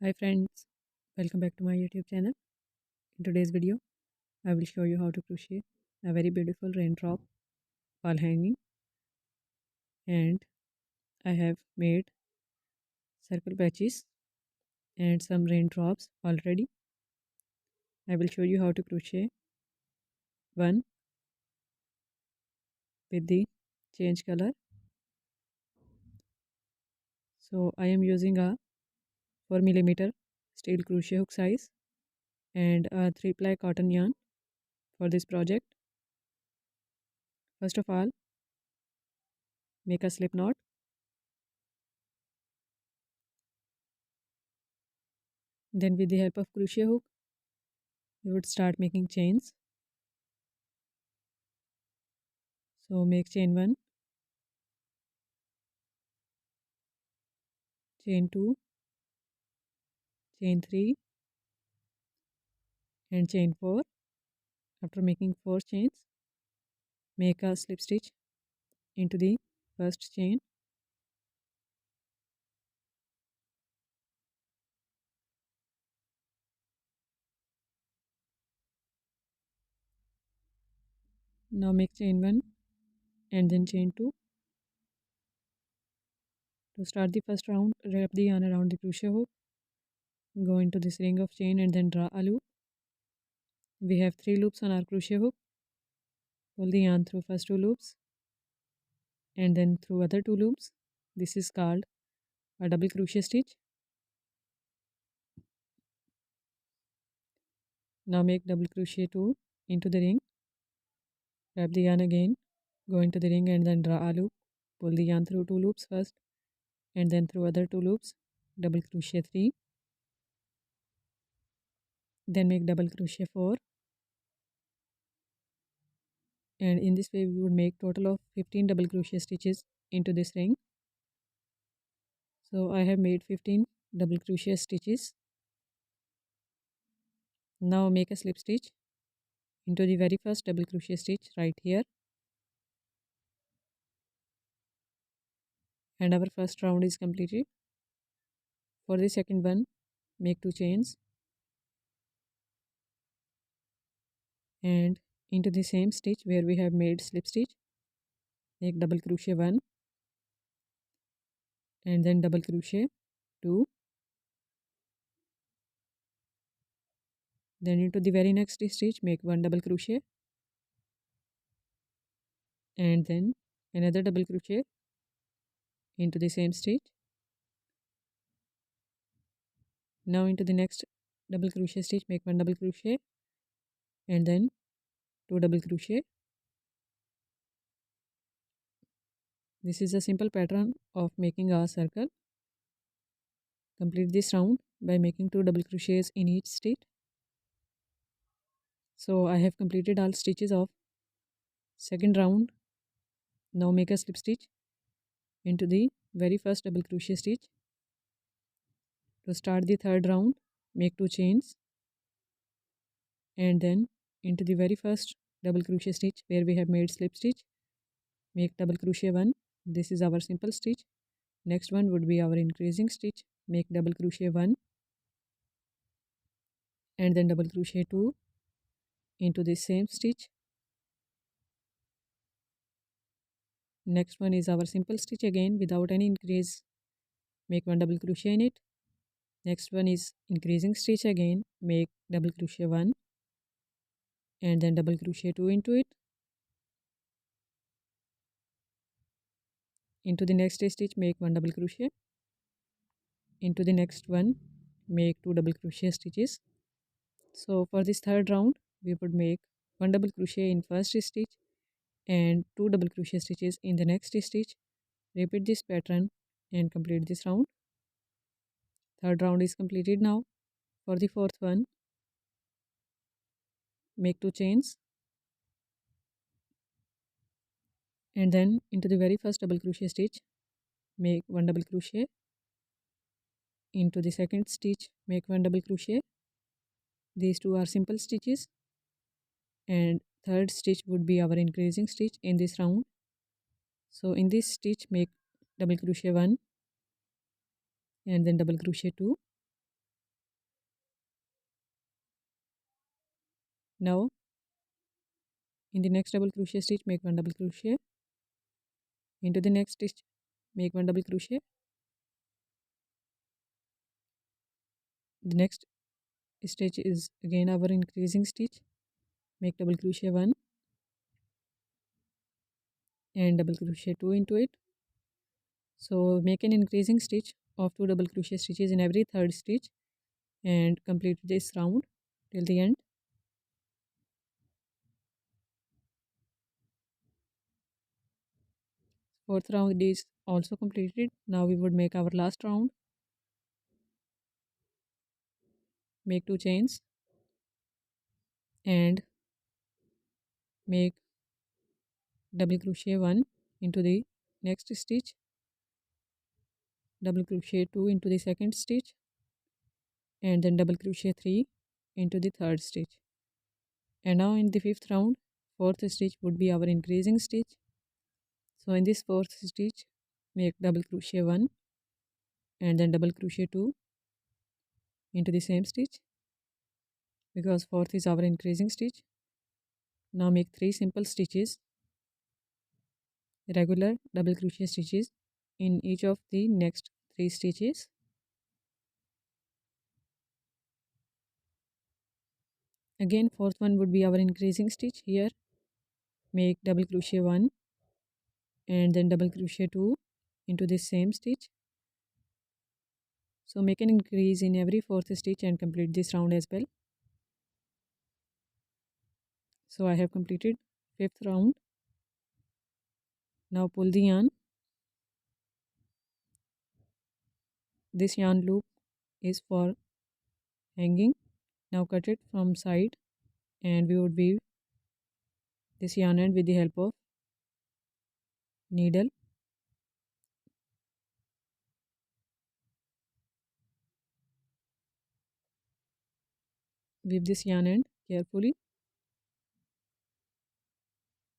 Hi friends, welcome back to my YouTube channel. In today's video, I will show you how to crochet a very beautiful raindrop wall hanging, and I have made circle patches and some raindrops already. I will show you how to crochet one with the change color. So I am using a 4mm steel crochet hook size and a 3-ply cotton yarn for this project. First of all, make a slip knot. Then with the help of crochet hook, you would start making chains. So make chain 1, chain 2, chain 3 and chain 4. After making 4 chains, make a slip stitch into the first chain. Now make chain 1 and then chain 2. To start the first round, wrap the yarn around the crochet hook, go into this ring of chain and then draw a loop. We have 3 loops on our crochet hook. Pull the yarn through first 2 loops and then through other 2 loops. This is called a double crochet stitch. Now make double crochet 2 into the ring. Wrap the yarn again, go into the ring and then draw a loop. Pull the yarn through 2 loops first and then through other 2 loops. Double crochet 3. Then make double crochet 4, and in this way we would make total of 15 double crochet stitches into this ring. So I have made 15 double crochet stitches. Now make a slip stitch into the very first double crochet stitch right here, and our first round is completed. For the second one, make 2 chains and into the same stitch where we have made slip stitch, make double crochet 1 and then double crochet 2. Then into the very next stitch make 1 double crochet and then another double crochet into the same stitch. Now into the next double crochet stitch make 1 double crochet and then 2 double crochet. This is a simple pattern of making a circle. Complete this round by making 2 double crochets in each stitch. So I have completed all stitches of second round. Now make a slip stitch into the very first double crochet stitch. To start the third round, make 2 chains and then into the very first double crochet stitch where we have made slip stitch, make double crochet 1. This is our simple stitch. Next one would be our increasing stitch. Make double crochet 1 and then double crochet 2 into the same stitch. Next one is our simple stitch again without any increase. Make 1 double crochet in it. Next one is increasing stitch again. Make double crochet 1 and then double crochet 2 into it. Into the next stitch make 1 double crochet. Into the next one make 2 double crochet stitches. So for this third round we would make 1 double crochet in first stitch and 2 double crochet stitches in the next stitch. Repeat this pattern and complete this round. Third round is completed now. For the fourth one, make 2 chains and then into the very first double crochet stitch make 1 double crochet. Into the second stitch make 1 double crochet. These two are simple stitches, and third stitch would be our increasing stitch in this round. So in this stitch make double crochet 1 and then double crochet 2. Now in the next double crochet stitch, make 1 double crochet. Into the next stitch, make 1 double crochet. The next stitch is again our increasing stitch. Make double crochet 1 and double crochet 2 into it. So make an increasing stitch of 2 double crochet stitches in every third stitch and complete this round till the end. Fourth round is also completed. Now we would make our last round. Make 2 chains and make double crochet 1 into the next stitch, double crochet 2 into the second stitch, and then double crochet 3 into the third stitch. And now in the fifth round, fourth stitch would be our increasing stitch. So in this fourth stitch, make double crochet 1 and then double crochet 2 into the same stitch, because fourth is our increasing stitch. Now make 3 simple stitches, regular double crochet stitches in each of the next 3 stitches. Again, fourth one would be our increasing stitch. Here make double crochet 1 and then double crochet 2 into the same stitch. So make an increase in every fourth stitch and complete this round as well. So I have completed fifth round. Now pull the yarn. This yarn loop is for hanging. Now cut it from side and we would weave this yarn end with the help of needle. Weave this yarn end carefully.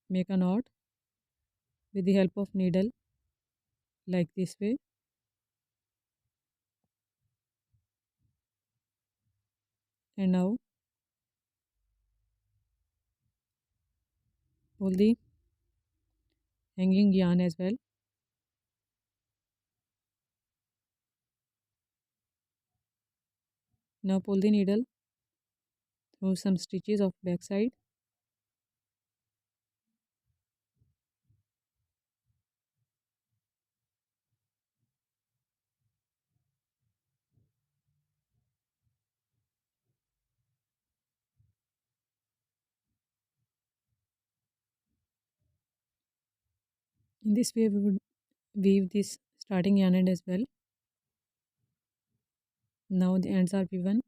Make a knot with the help of needle like this way. And now pull the hanging yarn as well. Now pull the needle through some stitches of back side. In this way we would weave this starting yarn end as well. Now the ends are woven.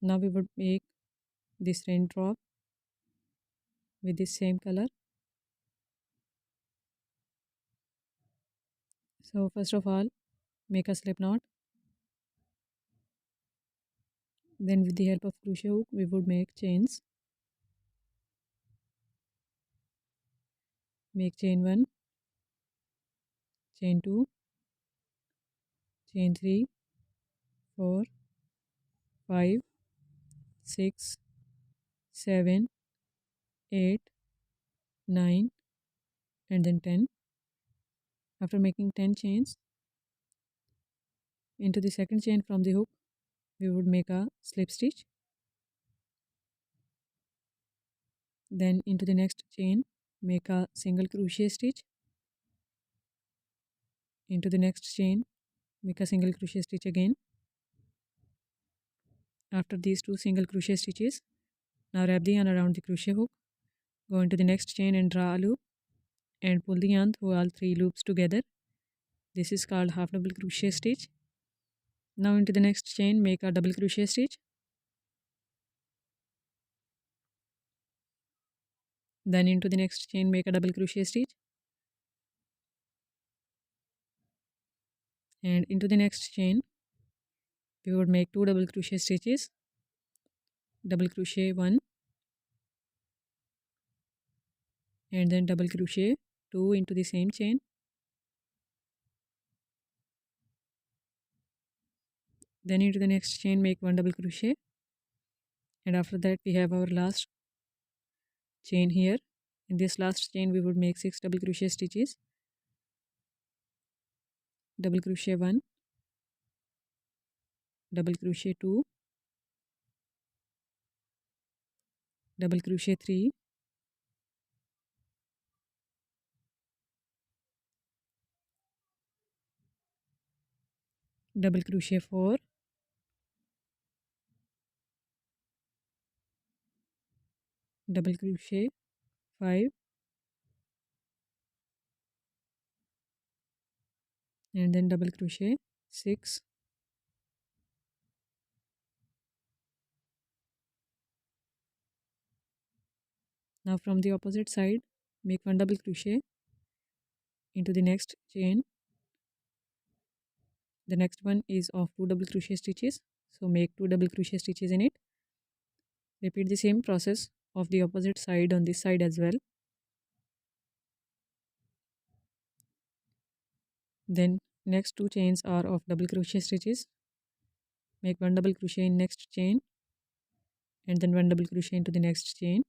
Now we would make this raindrop with the same color. So first of all, make a slip knot. Then with the help of crochet hook, we would make chains. Make chain 1, chain 2, chain 3, 4, 5, 6, 7, 8, 9, and then 10. After making 10 chains, into the second chain from the hook, we would make a slip stitch. Then into the next chain, make a single crochet stitch. Into the next chain, make a single crochet stitch again. After these 2 single crochet stitches, now wrap the yarn around the crochet hook. Go into the next chain and draw a loop and pull the yarn through all 3 loops together. This is called half double crochet stitch. Now into the next chain, make a double crochet stitch. Then into the next chain, make a double crochet stitch. And into the next chain, we would make 2 double crochet stitches. Double crochet 1 and then double crochet 2 into the same chain. Then into the next chain, make 1 double crochet. And after that we have our last chain here. In this last chain we would make 6 double crochet stitches. Double crochet 1, double crochet 2, double crochet 3, double crochet 4, double crochet 5, and then double crochet 6, now from the opposite side make 1 double crochet into the next chain. The next one is of 2 double crochet stitches, so make 2 double crochet stitches in it. Repeat the same process of the opposite side on this side as well. Then next 2 chains are of double crochet stitches. Make 1 double crochet in next chain and then 1 double crochet into the next chain.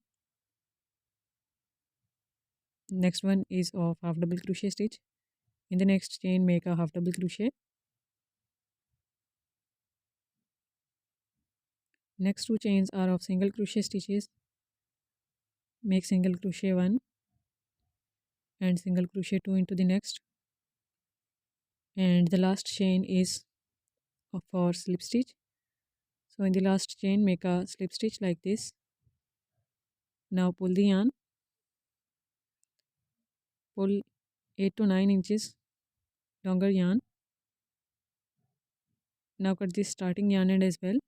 Next one is of half double crochet stitch. In the next chain make a half double crochet. Next 2 chains are of single crochet stitches. Make single crochet 1 and single crochet 2 into the next, and the last chain is for slip stitch. So in the last chain make a slip stitch like this. Now pull the yarn, pull 8 to 9 inches longer yarn. Now cut this starting yarn end as well.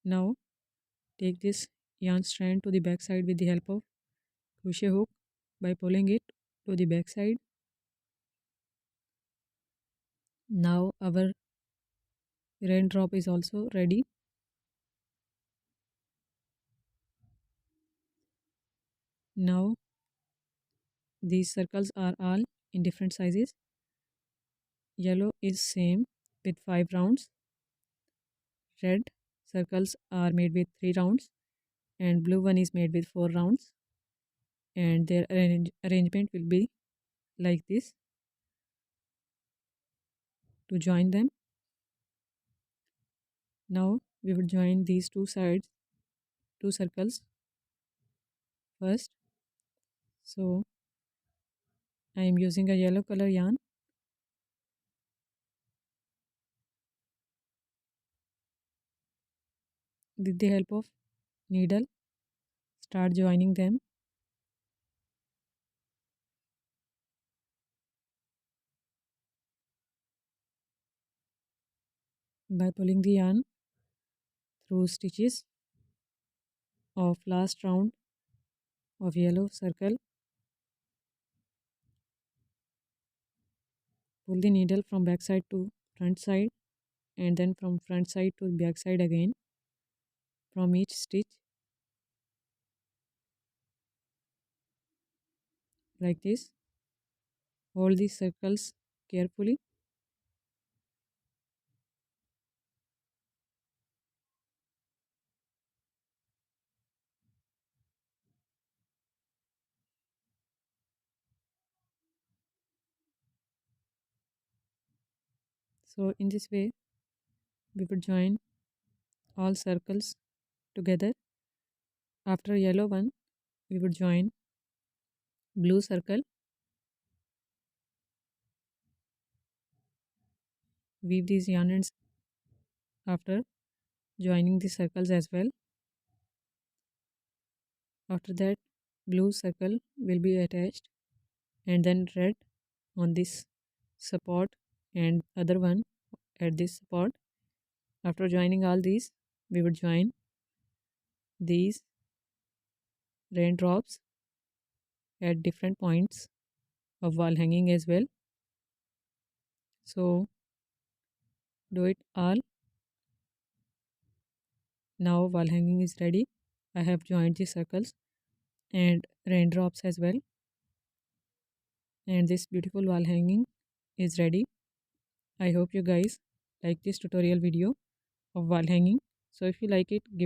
Now take this yarn strand to the back side with the help of crochet hook by pulling it to the back side. Now our raindrop is also ready. Now these circles are all in different sizes. Yellow is same with 5 rounds. Red circles are made with 3 rounds and blue one is made with 4 rounds, and their arrangement will be like this. To join them, now we will join these two sides, 2 circles first. So I am using a yellow color yarn. With the help of needle, start joining them. By pulling the yarn through stitches of last round of yellow circle, pull the needle from back side to front side and then from front side to back side again from each stitch like this. Hold these circles carefully. So in this way we would join all circles together. After yellow one we would join blue circle, weave these yarn ends after joining the circles as well. After that blue circle will be attached and then red on this support and other one at this support. After joining all these we would join these raindrops at different points of wall hanging as well. So do it all. Now wall hanging is ready. I have joined the circles and raindrops as well, and this beautiful wall hanging is ready. I hope you guys like this tutorial video of wall hanging. So if you like it, give